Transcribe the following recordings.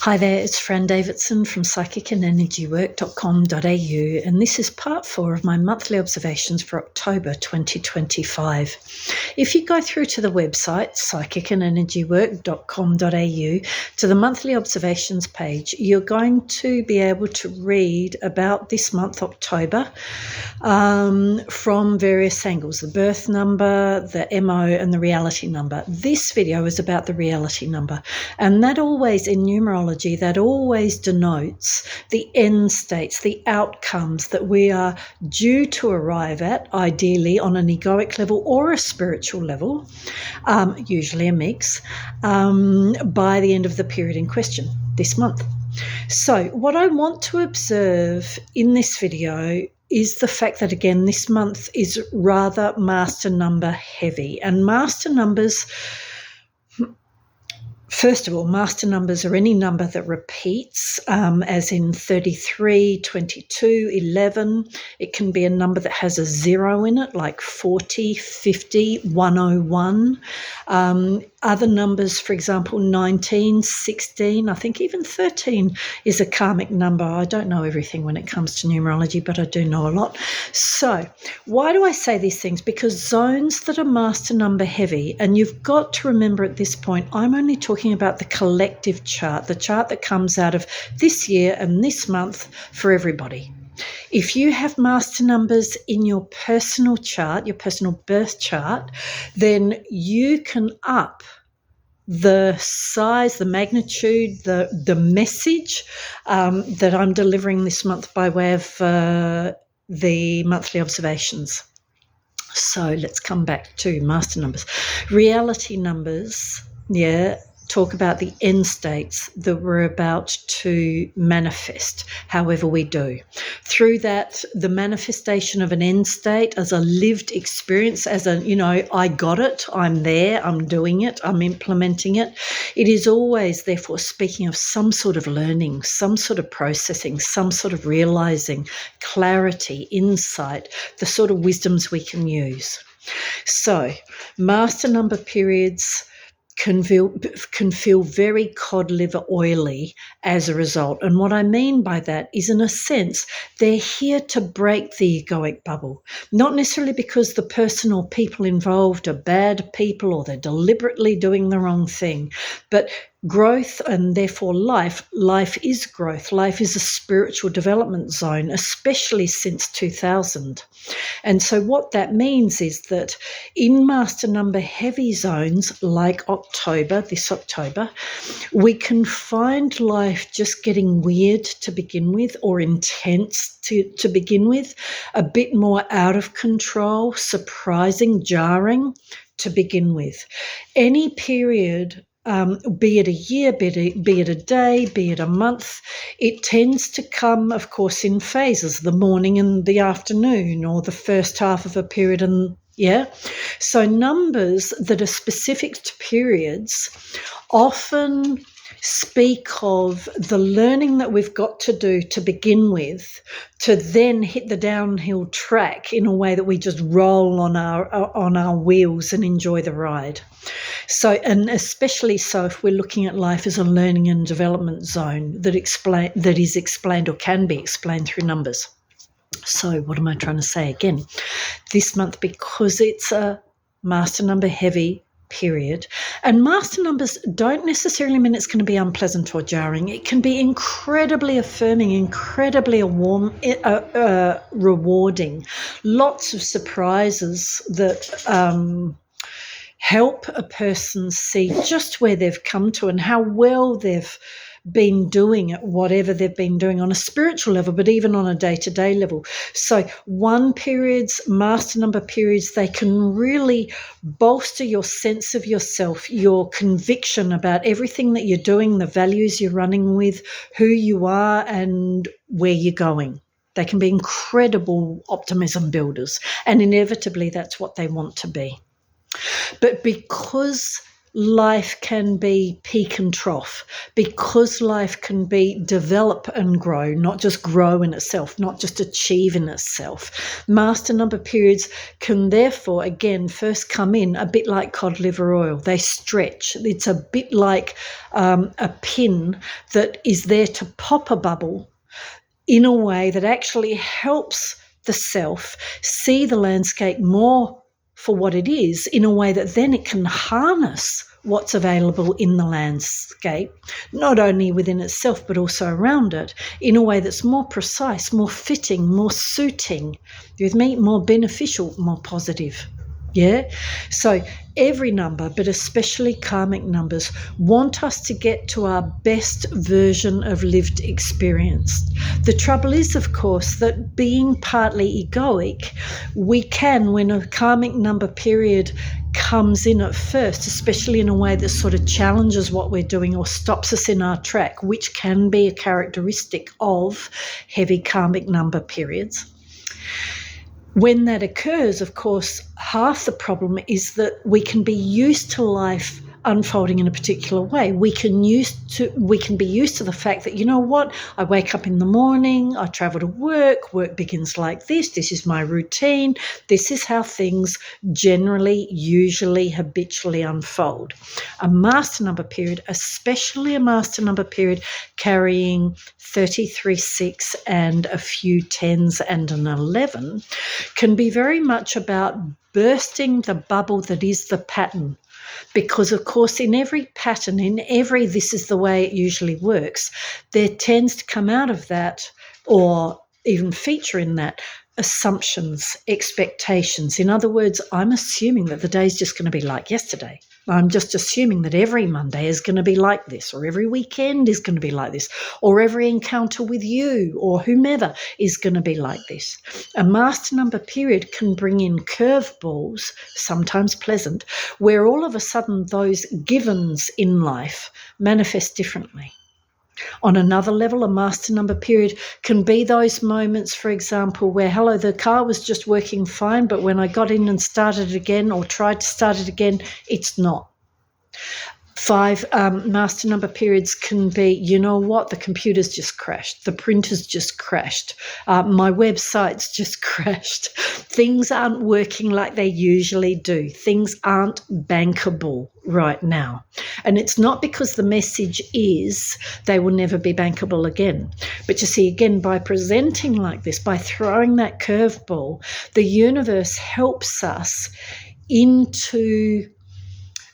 Hi there, it's Fran Davidson from psychicandenergywork.com.au, and this is part 4 of my monthly observations for October 2025. If you go through to the website psychicandenergywork.com.au to the monthly observations page, you're going to be able to read about this month, October, from various angles, the birth number, the MO, and the reality number. This video is about the reality number, and that always, in numerology, that always denotes the end states, the outcomes that we are due to arrive at, ideally on an egoic level or a spiritual level, usually a mix, by the end of the period in question, this month. So what I want to observe in this video is the fact that, again, this month is rather master number heavy. And master numbers, first of all, master numbers are any number that repeats, as in 33, 22, 11. It can be a number that has a 0 in it, like 40, 50, 101. Other numbers, for example, 19, 16, I think even 13 is a karmic number. I don't know everything when it comes to numerology, but I do know a lot. So why do I say these things? Because zones that are master number heavy, and you've got to remember at this point, I'm only talking about the collective chart, the chart that comes out of this year and this month for everybody. If you have master numbers in your personal chart, your personal birth chart, then you can up the size, the magnitude, the message that I'm delivering this month by way of the monthly observations. So let's come back to master numbers. Reality numbers, talk about the end states that we're about to manifest, however we do. Through that, the manifestation of an end state as a lived experience, as a, I got it, I'm there, I'm doing it, I'm implementing it. It is always, therefore, speaking of some sort of learning, some sort of processing, some sort of realizing, clarity, insight, the sort of wisdoms we can use. So, master number periods can feel very cod liver oily as a result. And what I mean by that is, in a sense, they're here to break the egoic bubble, not necessarily because the person or people involved are bad people or they're deliberately doing the wrong thing, but growth and therefore life is growth. Life is a spiritual development zone, especially since 2000. And so what that means is that in master number heavy zones like this October, we can find life just getting weird to begin with, or intense to begin with, a bit more out of control, surprising, jarring to begin with. Any period, be it a year, be it a day, be it a month, it tends to come, of course, in phases, the morning and the afternoon, or the first half of a period. And so numbers that are specific to periods often speak of the learning that we've got to do to begin with, to then hit the downhill track in a way that we just roll on our wheels and enjoy the ride. So, and especially so if we're looking at life as a learning and development zone that is explained or can be explained through numbers. So what am I trying to say again? This month, because it's a master number heavy period, and master numbers don't necessarily mean it's going to be unpleasant or jarring. It can be incredibly affirming, incredibly rewarding. Lots of surprises that help a person see just where they've come to and how well they've been doing at whatever they've been doing on a spiritual level, but even on a day-to-day level. So master number periods, they can really bolster your sense of yourself, your conviction about everything that you're doing, the values you're running with, who you are and where you're going. They can be incredible optimism builders, and inevitably that's what they want to be. But because life can be peak and trough, because life can be develop and grow, not just grow in itself, not just achieve in itself. Master number periods can therefore, again, first come in a bit like cod liver oil. They stretch. It's a bit like a pin that is there to pop a bubble in a way that actually helps the self see the landscape more for what it is, in a way that then it can harness what's available in the landscape, not only within itself but also around it, in a way that's more precise, more fitting, more suiting, you with me, more beneficial, more positive. Yeah? So every number, but especially karmic numbers, want us to get to our best version of lived experience. The trouble is, of course, that being partly egoic, we can, when a karmic number period comes in at first, especially in a way that sort of challenges what we're doing or stops us in our track, which can be a characteristic of heavy karmic number periods. When that occurs, of course, half the problem is that we can be used to life unfolding in a particular way. We can be used to the fact that, you know what, I wake up in the morning, I travel to work begins like this is my routine, this is how things generally, usually, habitually unfold. A master number period, especially a master number period carrying 33, 6 and a few 10s and an 11, can be very much about bursting the bubble that is the pattern. Because, of course, in every pattern, in every this is the way it usually works, there tends to come out of that, or even feature in that, assumptions, expectations. In other words, I'm assuming that the day's just going to be like yesterday. I'm just assuming that every Monday is going to be like this, or every weekend is going to be like this, or every encounter with you or whomever is going to be like this. A master number period can bring in curveballs, sometimes pleasant, where all of a sudden those givens in life manifest differently. On another level, a master number period can be those moments, for example, where, hello, the car was just working fine, but when I got in and started it again or tried to start it again, it's not. 5 master number periods can be, you know what, the computer's just crashed, the printer's just crashed, my website's just crashed. Things aren't working like they usually do. Things aren't bankable right now. And it's not because the message is they will never be bankable again. But you see, again, by presenting like this, by throwing that curveball, the universe helps us into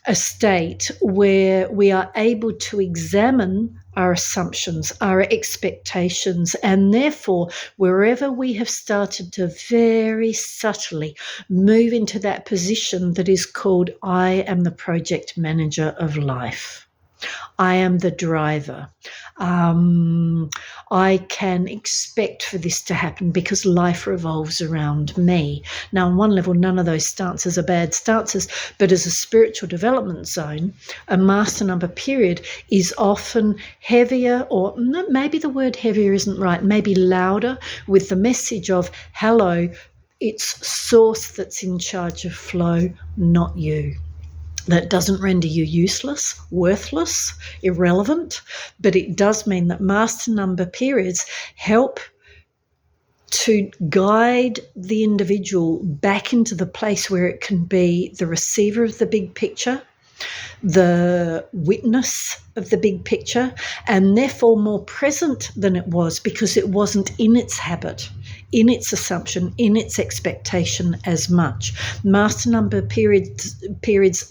a state where we are able to examine our assumptions, our expectations, and therefore wherever we have started to very subtly move into that position that is called, I am the project manager of life. I am the driver. I can expect for this to happen because life revolves around me. Now, on one level, none of those stances are bad stances, but as a spiritual development zone, a master number period is often heavier, or maybe the word heavier isn't right, maybe louder, with the message of, hello, it's source that's in charge of flow, not you. That doesn't render you useless, worthless, irrelevant, but it does mean that master number periods help to guide the individual back into the place where it can be the receiver of the big picture, the witness of the big picture, and therefore more present than it was because it wasn't in its habit, in its assumption, in its expectation as much. Master number periods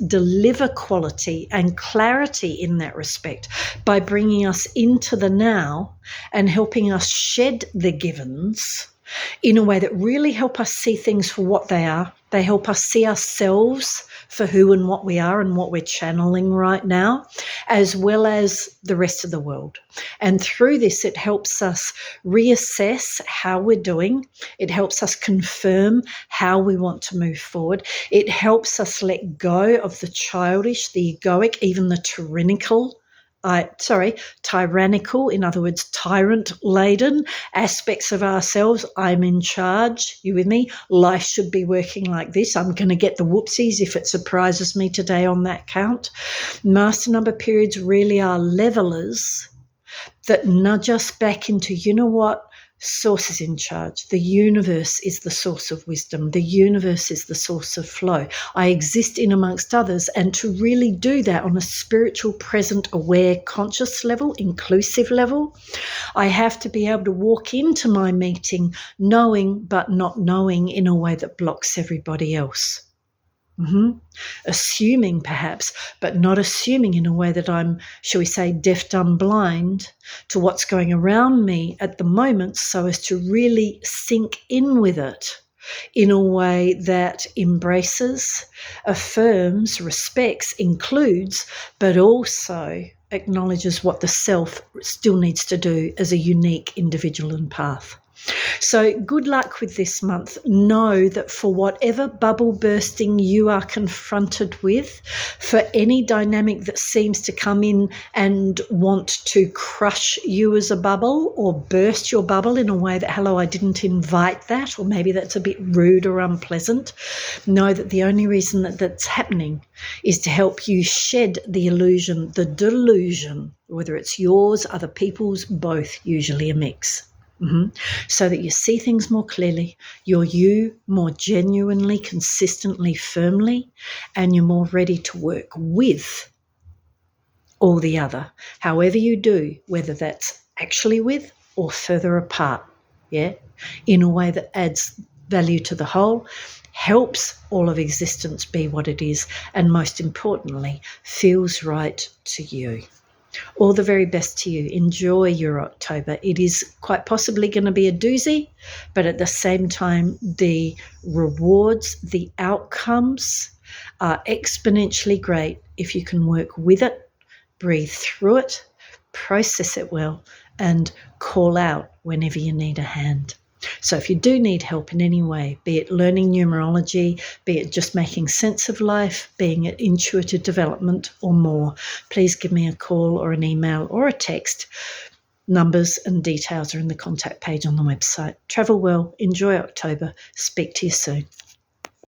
deliver quality and clarity in that respect by bringing us into the now and helping us shed the givens in a way that really help us see things for what they are. They help us see ourselves for who and what we are and what we're channeling right now, as well as the rest of the world. And through this, it helps us reassess how we're doing. It helps us confirm how we want to move forward. It helps us let go of the childish, the egoic, even the tyrannical tyrannical, in other words, tyrant-laden aspects of ourselves. I'm in charge. You with me? Life should be working like this. I'm going to get the whoopsies if it surprises me today on that count. Master number periods really are levelers that nudge us back into, you know what? Source is in charge. The universe is the source of wisdom. The universe is the source of flow. I exist in amongst others, and to really do that on a spiritual, present, aware, conscious level, inclusive level, I have to be able to walk into my meeting knowing but not knowing in a way that blocks everybody else. Assuming perhaps, but not assuming in a way that I'm, shall we say, deaf, dumb, blind to what's going around me at the moment, so as to really sink in with it in a way that embraces, affirms, respects, includes, but also acknowledges what the self still needs to do as a unique individual and path. So good luck with this month. Know that for whatever bubble bursting you are confronted with, for any dynamic that seems to come in and want to crush you as a bubble or burst your bubble in a way that, hello, I didn't invite that, or maybe that's a bit rude or unpleasant, know that the only reason that that's happening is to help you shed the illusion, the delusion, whether it's yours, other people's, both, usually a mix. So that you see things more clearly, you're you more genuinely, consistently, firmly, and you're more ready to work with all the other, however you do, whether that's actually with or further apart, in a way that adds value to the whole, helps all of existence be what it is, and most importantly, feels right to you. All the very best to you. Enjoy your October. It is quite possibly going to be a doozy, but at the same time, the rewards, the outcomes are exponentially great if you can work with it, breathe through it, process it well, and call out whenever you need a hand. So if you do need help in any way, be it learning numerology, be it just making sense of life, being it intuitive development or more, please give me a call or an email or a text. Numbers and details are in the contact page on the website. Travel well. Enjoy October. Speak to you soon.